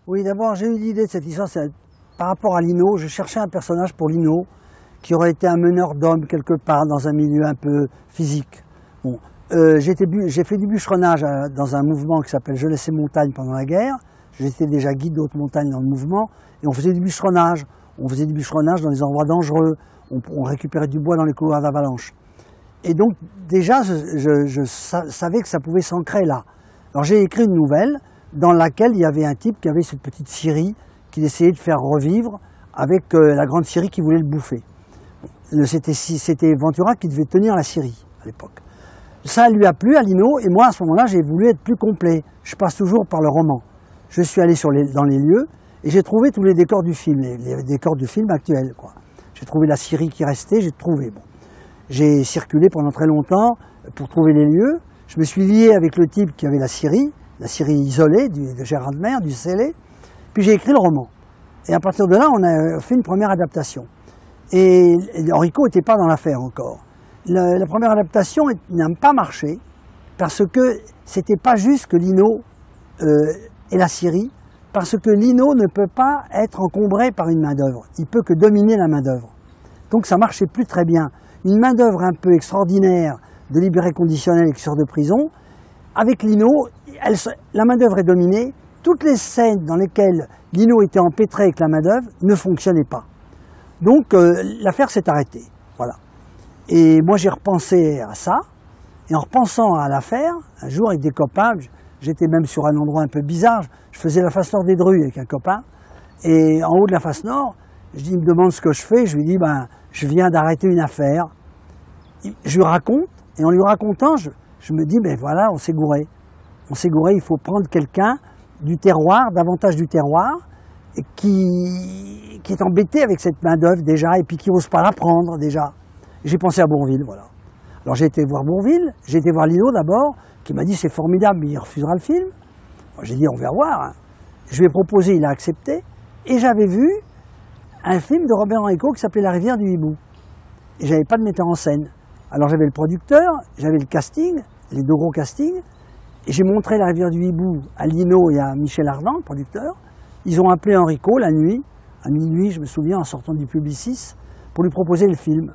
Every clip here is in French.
Oui, d'abord, j'ai eu l'idée de cette histoire, par rapport à Lino. Je cherchais un personnage pour Lino qui aurait été un meneur d'hommes quelque part dans un milieu un peu physique. Bon, j'ai fait du bûcheronnage dans un mouvement qui s'appelle Je laissais montagne pendant la guerre. J'étais déjà guide de haute montagne dans le mouvement et on faisait du bûcheronnage. On faisait du bûcheronnage dans des endroits dangereux. On récupérait du bois dans les couloirs d'avalanche. Et donc déjà, je savais que ça pouvait s'ancrer là. Alors j'ai écrit une nouvelle dans laquelle il y avait un type qui avait cette petite scierie qu'il essayait de faire revivre avec la grande scierie qui voulait le bouffer. C'était Ventura qui devait tenir la scierie à l'époque. Ça lui a plu à Lino et moi à ce moment-là j'ai voulu être plus complet. Je passe toujours par le roman. Je suis allé dans les lieux et j'ai trouvé tous les décors du film, les décors du film actuel, quoi. J'ai trouvé la scierie qui restait, j'ai trouvé. Bon. J'ai circulé pendant très longtemps pour trouver les lieux. Je me suis lié avec le type qui avait la scierie isolée de Gérard de Mer, du Célé. Puis j'ai écrit le roman. Et à partir de là, on a fait une première adaptation. Et Enrico n'était pas dans l'affaire encore. La première adaptation n'a pas marché parce que c'était pas juste que Lino ait la scierie, parce que Lino ne peut pas être encombré par une main-d'œuvre. Il peut que dominer la main-d'œuvre. Donc ça marchait plus très bien. Une main-d'œuvre un peu extraordinaire de libéré conditionnel qui sort de prison, avec Lino, la main-d'œuvre est dominée. Toutes les scènes dans lesquelles Lino était empêtré avec la main-d'œuvre ne fonctionnaient pas. Donc l'affaire s'est arrêtée. Voilà. Et moi j'ai repensé à ça, et en repensant à l'affaire, un jour avec des copains, j'étais même sur un endroit un peu bizarre, je faisais la face nord des Drues avec un copain, et en haut de la face nord, il me demande ce que je fais, je lui dis, je viens d'arrêter une affaire. Je lui raconte, et en lui racontant, je me dis, ben voilà, on s'est gouré. On s'est gouré, il faut prendre quelqu'un du terroir, davantage du terroir, et qui est embêté avec cette main-d'œuvre déjà, et puis qui n'ose pas la prendre déjà. J'ai pensé à Bourvil, voilà. Alors j'ai été voir Bourvil, j'ai été voir Lino d'abord, qui m'a dit c'est formidable, mais il refusera le film. J'ai dit on va voir. Hein. Je lui ai proposé, il a accepté, et j'avais vu un film de Robert Enrico qui s'appelait La rivière du hibou. Et j'avais pas de metteur en scène. Alors j'avais le producteur, j'avais le casting, les deux gros castings, et j'ai montré La rivière du hibou à Lino et à Michel Ardan, le producteur. Ils ont appelé Enrico la nuit, à minuit, je me souviens, en sortant du Publicis, pour lui proposer le film.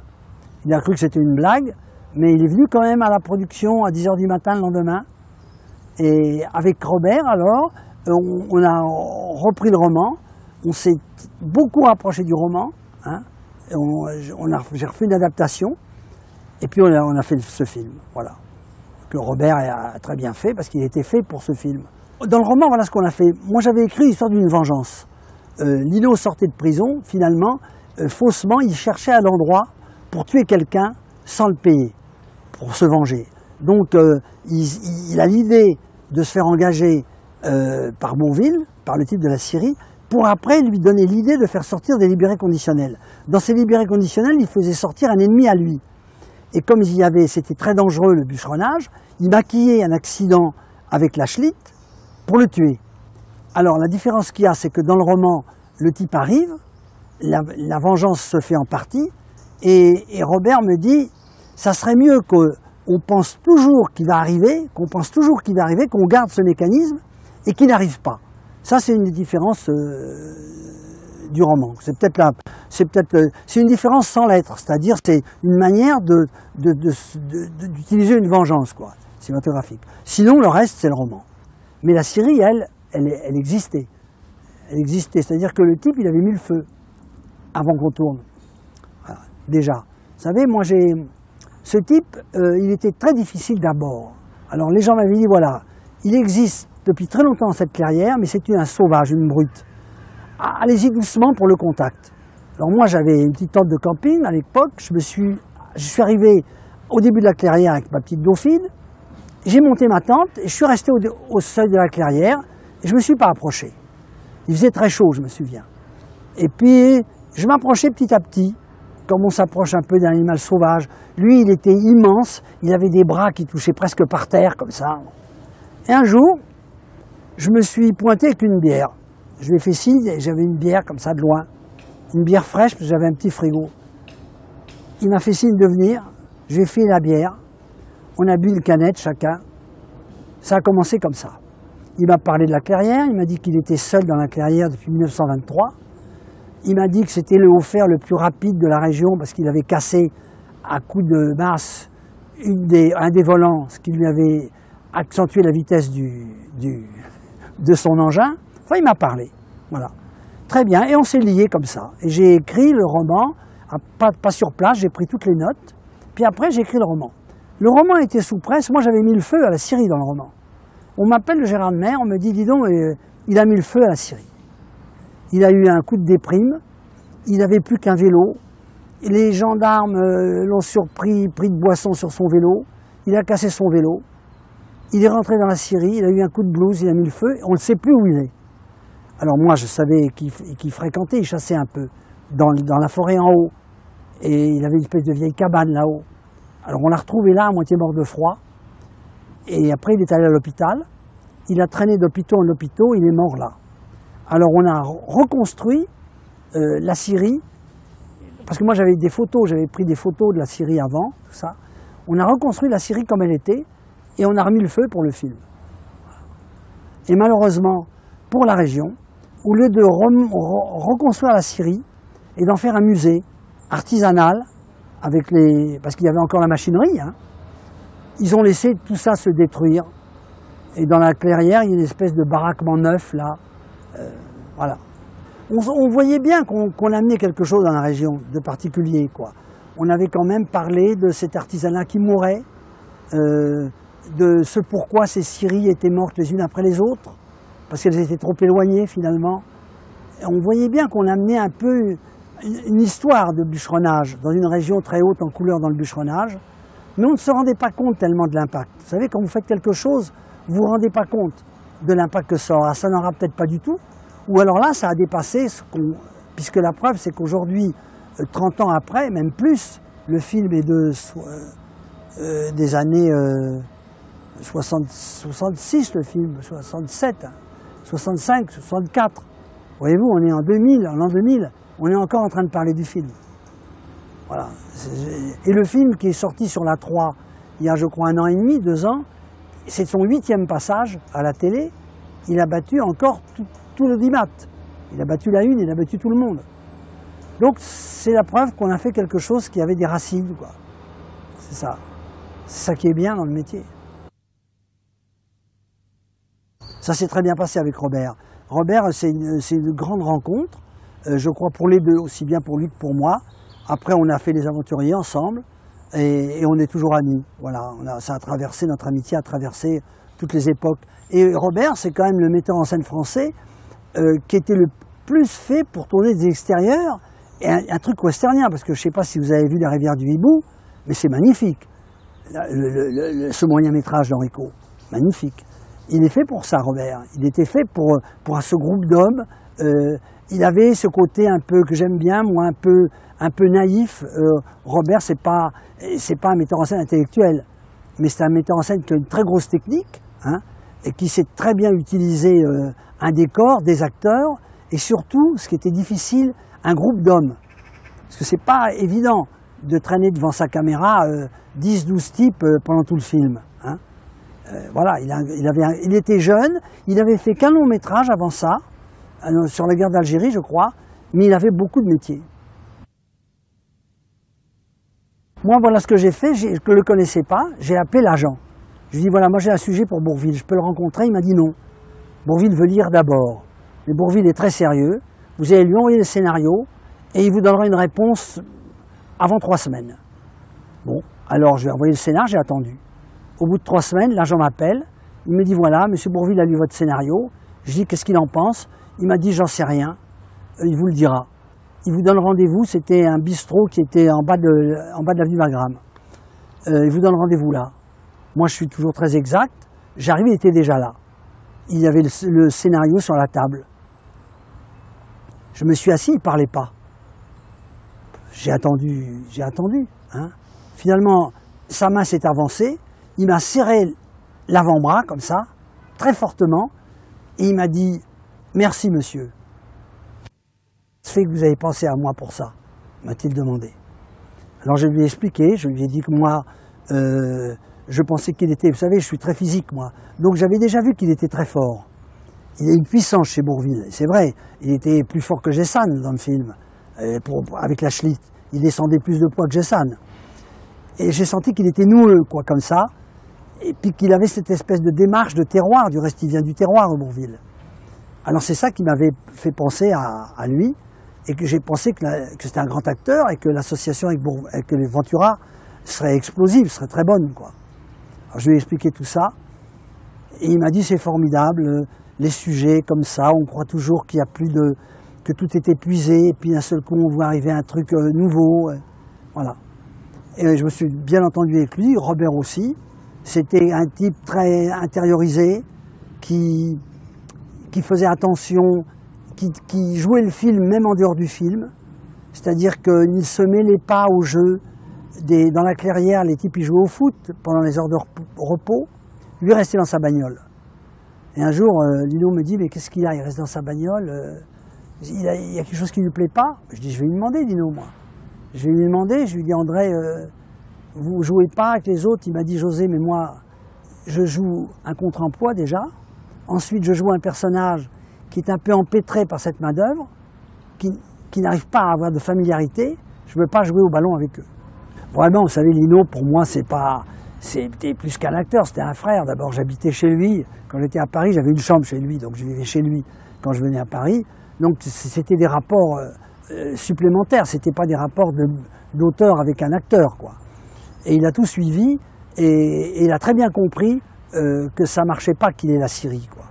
Il a cru que c'était une blague, mais il est venu quand même à la production à 10 h du matin le lendemain. Et avec Robert, alors, on a repris le roman, on s'est beaucoup rapproché du roman, hein, j'ai refait une adaptation, et puis on a fait ce film, voilà. Que Robert a très bien fait, parce qu'il était fait pour ce film. Dans le roman, voilà ce qu'on a fait. Moi, j'avais écrit l'histoire d'une vengeance. Lino sortait de prison, finalement, faussement, il cherchait un endroit pour tuer quelqu'un sans le payer, pour se venger. Donc, il a l'idée de se faire engager par Bourvil, par le type de la scierie, pour après lui donner l'idée de faire sortir des libérés conditionnels. Dans ces libérés conditionnels, il faisait sortir un ennemi à lui. Et comme c'était très dangereux le bûcheronnage, il maquillait un accident avec la Schlitt pour le tuer. Alors la différence qu'il y a, c'est que dans le roman, le type arrive, la vengeance se fait en partie, et Robert me dit, ça serait mieux qu'on pense toujours qu'il va arriver, qu'on garde ce mécanisme, et qu'il n'arrive pas. Ça, c'est une des différences du roman. C'est une différence sans lettres, c'est-à-dire c'est une manière d'utiliser une vengeance, quoi, cinématographique. Sinon, le reste, c'est le roman. Mais la scierie, elle existait. Elle existait, c'est-à-dire que le type, il avait mis le feu avant qu'on tourne. Voilà, déjà. Vous savez, moi, ce type, il était très difficile d'abord. Alors, les gens m'avaient dit, voilà, il existe depuis très longtemps cette clairière, mais c'est un sauvage, une brute. Allez-y doucement pour le contact. Alors moi, j'avais une petite tente de camping à l'époque. Je suis arrivé au début de la clairière avec ma petite Dauphine. J'ai monté ma tente et je suis resté au seuil de la clairière et je me suis pas approché. Il faisait très chaud, je me souviens. Et puis, je m'approchais petit à petit, comme on s'approche un peu d'un animal sauvage. Lui, il était immense. Il avait des bras qui touchaient presque par terre, comme ça. Et un jour, je me suis pointé avec une bière. Je lui ai fait signe et j'avais une bière comme ça de loin. Une bière fraîche, parce que j'avais un petit frigo. Il m'a fait signe de venir. J'ai fait la bière. On a bu une canette chacun. Ça a commencé comme ça. Il m'a parlé de la clairière, il m'a dit qu'il était seul dans la clairière depuis 1923. Il m'a dit que c'était le haut-fer le plus rapide de la région parce qu'il avait cassé à coups de masse un des volants, ce qui lui avait accentué la vitesse de son engin. Enfin, il m'a parlé. Voilà. Très bien. Et on s'est liés comme ça. Et j'ai écrit le roman, pas sur place, j'ai pris toutes les notes. Puis après, j'ai écrit le roman. Le roman était sous presse. Moi, j'avais mis le feu à la Syrie dans le roman. On m'appelle le Gérard de Mer, on me dit, dis donc, il a mis le feu à la Syrie. Il a eu un coup de déprime, il n'avait plus qu'un vélo. Les gendarmes l'ont surpris, pris de boisson sur son vélo. Il a cassé son vélo. Il est rentré dans la Syrie, il a eu un coup de blues, il a mis le feu. On ne sait plus où il est. Alors moi, je savais qu'il fréquentait, il chassait un peu dans la forêt en haut. Et il avait une espèce de vieille cabane là-haut. Alors on l'a retrouvé là, à moitié mort de froid. Et après, il est allé à l'hôpital. Il a traîné d'hôpitaux en hôpitaux, il est mort là. Alors on a reconstruit la Syrie. Parce que moi j'avais des photos, j'avais pris des photos de la Syrie avant, tout ça. On a reconstruit la Syrie comme elle était et on a remis le feu pour le film. Et malheureusement, pour la région, au lieu de reconstruire la Syrie et d'en faire un musée artisanal, parce qu'il y avait encore la machinerie, hein, ils ont laissé tout ça se détruire. Et dans la clairière, il y a une espèce de baraquement neuf là. Voilà. On voyait bien qu'on amenait quelque chose dans la région de particulier, quoi. On avait quand même parlé de cet artisanat qui mourait, de ce pourquoi ces scieries étaient mortes les unes après les autres, parce qu'elles étaient trop éloignées finalement. Et on voyait bien qu'on amenait un peu une histoire de bûcheronnage dans une région très haute en couleur dans le bûcheronnage, mais on ne se rendait pas compte tellement de l'impact. Vous savez, quand vous faites quelque chose, vous ne vous rendez pas compte de l'impact que ça aura. Ça n'aura peut-être pas du tout. Ou alors là, ça a dépassé puisque la preuve, c'est qu'aujourd'hui, 30 ans après, même plus, le film est des années 66, le film, 67, 65, 64. Voyez-vous, on est en 2000, en l'an 2000, on est encore en train de parler du film. Voilà. Et le film qui est sorti sur la 3, il y a je crois 1 an et demi, 2 ans, c'est son 8e passage à la télé, il a battu encore tout l'audimat. Il a battu la une, il a battu tout le monde. Donc c'est la preuve qu'on a fait quelque chose qui avait des racines, quoi. C'est ça. C'est ça qui est bien dans le métier. Ça s'est très bien passé avec Robert. Robert, c'est une grande rencontre, je crois pour les deux, aussi bien pour lui que pour moi. Après, on a fait les aventuriers ensemble et on est toujours amis. Voilà, notre amitié a traversé toutes les époques. Et Robert, c'est quand même le metteur en scène français qui était le plus fait pour tourner des extérieurs et un truc westernien, parce que je ne sais pas si vous avez vu La Rivière du Hibou, mais c'est magnifique. Ce moyen métrage d'Enrico, magnifique. Il est fait pour ça, Robert. Il était fait pour ce groupe d'hommes. Il avait ce côté un peu que j'aime bien, moi un peu naïf. Robert, c'est pas un metteur en scène intellectuel, mais c'est un metteur en scène qui a une très grosse technique, hein, et qui sait très bien utiliser un décor, des acteurs, et surtout, ce qui était difficile, un groupe d'hommes. Parce que c'est pas évident de traîner devant sa caméra 10-12 types pendant tout le film. Hein. Voilà, il était jeune, il avait fait qu'un long métrage avant ça, sur la guerre d'Algérie, je crois, mais il avait beaucoup de métiers. Moi, voilà ce que j'ai fait, je ne le connaissais pas, j'ai appelé l'agent. Je lui ai dit, voilà, moi j'ai un sujet pour Bourvil, je peux le rencontrer? Il m'a dit non. Bourvil veut lire d'abord. Mais Bourvil est très sérieux, vous allez lui envoyer le scénario et il vous donnera une réponse avant 3 semaines. Bon, alors je lui ai envoyé le scénario, j'ai attendu. Au bout de 3 semaines, l'agent m'appelle, il me dit, voilà, M. Bourvil a lu votre scénario. Je dis, qu'est-ce qu'il en pense? Il m'a dit, j'en sais rien, il vous le dira. Il vous donne rendez-vous, c'était un bistrot qui était en bas de l'avenue Wagram. Il vous donne rendez-vous là. Moi, je suis toujours très exact. J'arrive, il était déjà là. Il y avait le scénario sur la table. Je me suis assis, il ne parlait pas. J'ai attendu. Hein. Finalement, sa main s'est avancée, il m'a serré l'avant-bras, comme ça, très fortement, et il m'a dit « Merci, monsieur. Ça fait que vous avez pensé à moi pour ça », m'a-t-il demandé. Alors je lui ai expliqué, je lui ai dit que moi, je pensais qu'il était, vous savez, je suis très physique moi, donc j'avais déjà vu qu'il était très fort. Il a une puissance chez Bourvil, c'est vrai, il était plus fort que Gessan dans le film, avec la Schlitt, il descendait plus de poids que Gessan. Et j'ai senti qu'il était noueux, quoi, comme ça, et puis qu'il avait cette espèce de démarche de terroir, du reste il vient du terroir, Bourvil. Alors c'est ça qui m'avait fait penser à lui, et que j'ai pensé que c'était un grand acteur, et que l'association avec les Ventura serait explosive, serait très bonne, quoi. Alors je lui ai expliqué tout ça, et il m'a dit c'est formidable, les sujets comme ça, on croit toujours qu'il y a plus de, que tout est épuisé, et puis d'un seul coup on voit arriver un truc nouveau, voilà. Et je me suis bien entendu avec lui, Robert aussi. C'était un type très intériorisé, qui faisait attention, qui jouait le film même en dehors du film. C'est-à-dire qu'il ne se mêlait pas au jeu. Dans la clairière, les types ils jouaient au foot pendant les heures de repos. Lui restait dans sa bagnole. Et un jour, Lino me dit, mais qu'est-ce qu'il a? Il reste dans sa bagnole, il y a quelque chose qui ne lui plaît pas? Je dis, je vais lui demander, Lino, moi. Je vais lui demander, je lui dis, André, vous jouez pas avec les autres? Il m'a dit, José, mais moi, je joue un contre-emploi déjà. Ensuite, je joue un personnage qui est un peu empêtré par cette main-d'œuvre, qui n'arrive pas à avoir de familiarité. Je ne veux pas jouer au ballon avec eux. Vraiment, vous savez, Lino, pour moi, c'était plus qu'un acteur, c'était un frère. D'abord, j'habitais chez lui. Quand j'étais à Paris, j'avais une chambre chez lui, donc je vivais chez lui quand je venais à Paris. Donc, c'était des rapports supplémentaires, c'était pas des rapports d'auteur avec un acteur, quoi. Et il a tout suivi, et il a très bien compris que ça marchait pas qu'il ait la Syrie, quoi.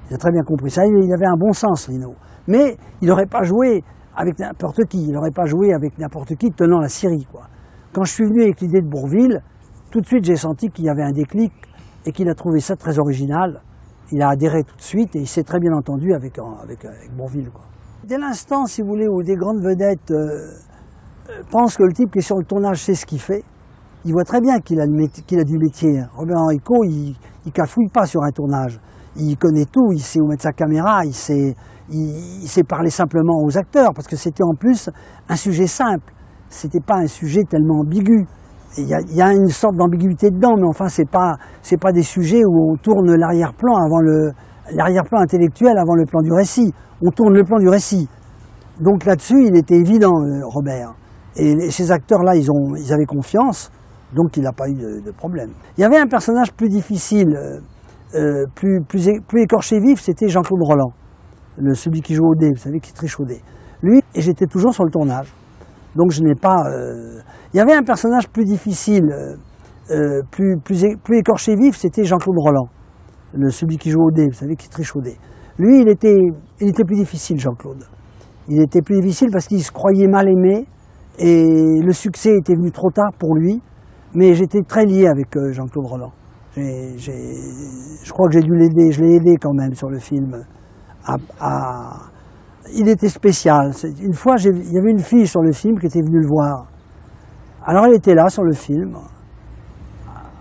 Il a très bien compris ça, il avait un bon sens, Lino. Mais il n'aurait pas joué avec n'importe qui, il n'aurait pas joué avec n'importe qui tenant la Syrie, quoi. Quand je suis venu avec l'idée de Bourvil, tout de suite j'ai senti qu'il y avait un déclic et qu'il a trouvé ça très original. Il a adhéré tout de suite et il s'est très bien entendu avec Bourvil, quoi. Dès l'instant, si vous voulez, où des grandes vedettes pensent que le type qui est sur le tournage sait ce qu'il fait, il voit très bien qu'il a du métier. Robert Enrico, il cafouille pas sur un tournage. Il connaît tout, il sait où mettre sa caméra, il sait parler simplement aux acteurs, parce que c'était en plus un sujet simple. C'était pas un sujet tellement ambigu. Il y a une sorte d'ambiguïté dedans, mais enfin c'est pas des sujets où on tourne l'arrière-plan intellectuel avant le plan du récit. On tourne le plan du récit. Donc là-dessus, il était évident, Robert. Et ces acteurs-là, ils avaient confiance, donc il n'a pas eu de problème. Il y avait un personnage plus difficile, plus écorché vif, c'était Jean-Claude Roland, celui qui joue au dé, vous savez, qui triche au dé. Lui, et j'étais toujours sur le tournage. Donc je n'ai pas... Il y avait un personnage plus difficile, plus écorché vif, c'était Jean-Claude Roland, celui qui joue au dé, vous savez, qui triche au dé. Lui, il était plus difficile, Jean-Claude. Il était plus difficile parce qu'il se croyait mal aimé et le succès était venu trop tard pour lui. Mais j'étais très lié avec Jean-Claude Roland. Je crois que j'ai dû l'aider, je l'ai aidé quand même sur le film. Il était spécial. Une fois, il y avait une fille sur le film qui était venue le voir. Alors elle était là sur le film.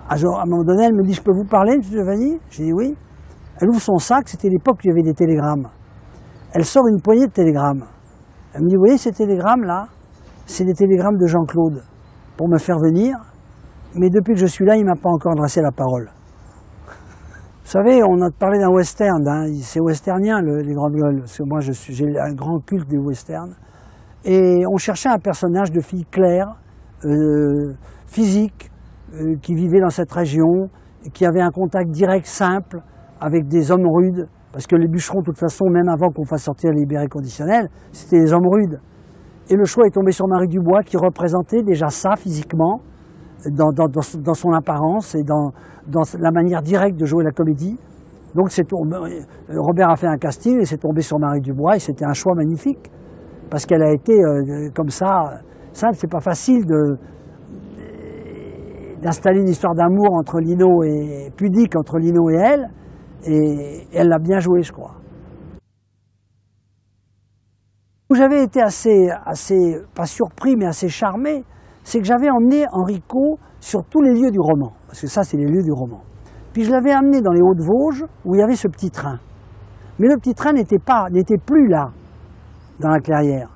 À un moment donné, elle me dit, je peux vous parler, M. Giovanni? J'ai dit oui. Elle ouvre son sac, c'était l'époque où il y avait des télégrammes. Elle sort une poignée de télégrammes. Elle me dit, vous voyez ces télégrammes-là? C'est des télégrammes de Jean-Claude pour me faire venir. Mais depuis que je suis là, il ne m'a pas encore adressé la parole. Vous savez, on a parlé d'un western, hein. C'est westernien, les Grandes Gueules, parce que moi j'ai un grand culte des westerns. Et on cherchait un personnage de fille claire, physique, qui vivait dans cette région, qui avait un contact direct, simple, avec des hommes rudes, parce que les bûcherons, de toute façon, même avant qu'on fasse sortir les libérés conditionnels, c'était des hommes rudes. Et le choix est tombé sur Marie Dubois, qui représentait déjà ça physiquement, dans son apparence et dans la manière directe de jouer la comédie. Donc Robert a fait un casting et c'est tombé sur Marie Dubois et c'était un choix magnifique, parce qu'elle a été comme ça, c'est pas facile d'installer une histoire d'amour entre Lino et pudique entre Lino et elle l'a bien joué, je crois. J'avais été assez, pas surpris, mais assez charmé, c'est que j'avais emmené Enrico sur tous les lieux du roman, parce que ça, c'est les lieux du roman. Puis je l'avais amené dans les Hauts-de-Vosges, où il y avait ce petit train. Mais le petit train n'était plus là, dans la clairière.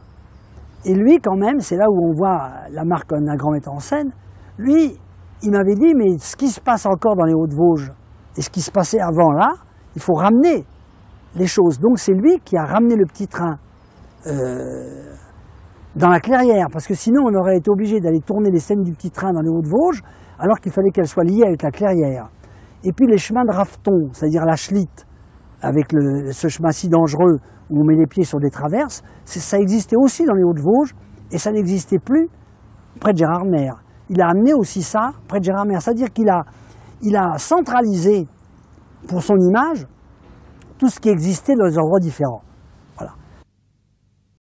Et lui, quand même, c'est là où on voit la marque d'un grand metteur en scène, lui, il m'avait dit, mais ce qui se passe encore dans les Hauts-de-Vosges, et ce qui se passait avant là, il faut ramener les choses. Donc c'est lui qui a ramené le petit train dans la clairière, parce que sinon on aurait été obligé d'aller tourner les scènes du petit train dans les Hauts-de-Vosges, alors qu'il fallait qu'elles soient liées avec la clairière. Et puis les chemins de rafeton, c'est-à-dire la Schlitt, avec ce chemin si dangereux où on met les pieds sur des traverses, ça existait aussi dans les Hauts-de-Vosges, et ça n'existait plus près de Gérardmer. Il a amené aussi ça près de Gérardmer, c'est-à-dire qu'il a centralisé pour son image tout ce qui existait dans des endroits différents.